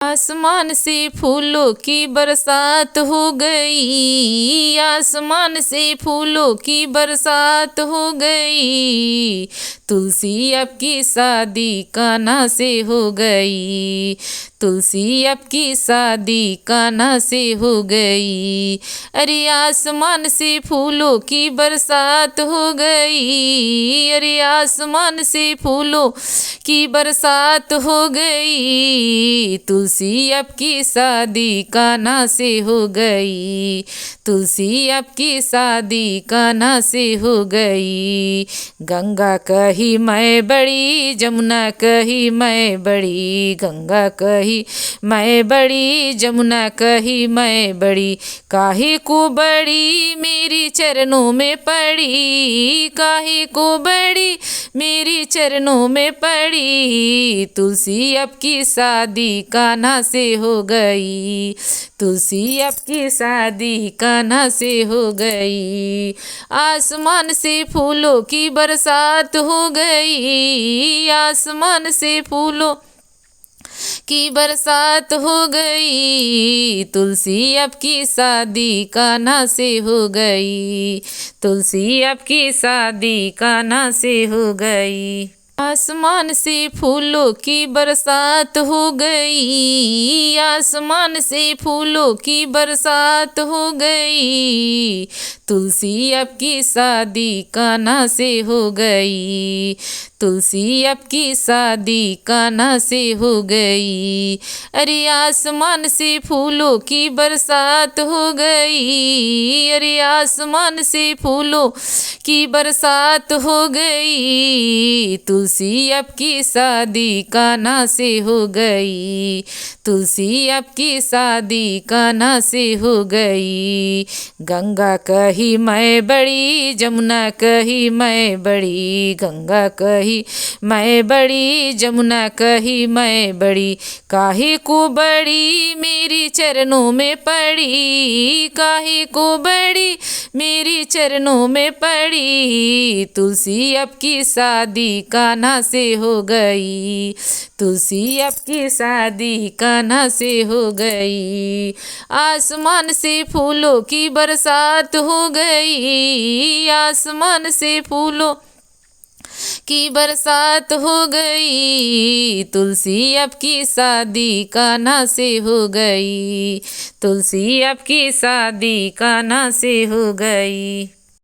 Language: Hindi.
आसमान से फूलों की बरसात हो गई, आसमान से फूलों की बरसात हो गई। तुलसी अब की शादी कान्हा से हो गई, तुलसी अब की शादी कान्हा से हो गई। अरे आसमान से फूलों की बरसात हो गई, अरे आसमान से फूलों की बरसात हो गई। तुलसी अब की शादी कान्हा से हो गई, तुलसी अब की शादी कान्हा से हो गई। गंगा कही मैं बड़ी, जमुना कही मैं बड़ी, गंगा कही मैं बड़ी, जमुना कही मैं बड़ी। काहे को बड़ी मेरी चरणों में पड़ी, काहे को बड़ी मेरी चरणों में पड़ी। तुलसी अब की शादी कान्हा से हो गई, तुलसी अब की शादी कान्हा से हो गई। आसमान से फूलों की बरसात हो गई, आसमान से फूलों की बरसात हो गई। तुलसी अब की शादी कान्हा से हो गई, तुलसी अब की शादी कान्हा से हो गई। आसमान से फूलों की बरसात हो गई, आसमान से फूलों की बरसात हो गई। तुलसी अब की शादी कान्हा से हो गई, तुलसी अब की शादी कान्हा से हो गई। अरे आसमान से फूलों की बरसात हो गई, अरे आसमान से फूलों की बरसात हो गई। तुलसी अब की शादी कान्हा से हो गई, तुलसी अब की शादी कान्हा से हो गई। गंगा कही मैं बड़ी, जमुना कही मैं बड़ी, गंगा कही मैं बड़ी, जमुना कही मैं बड़ी। काहे को बड़ी मेरी चरणों में पड़ी, काहे को बड़ी मेरी चरणों में पड़ी। तुलसी अब की शादी कान्हा से हो गई, तुलसी अब की शादी कान्हा से हो गई। आसमान से फूलों की बरसात हो गई, आसमान से फूलों की बरसात हो गई। तुलसी अब की शादी कान्हा से हो गई, तुलसी अब की शादी कान्हा से हो गई।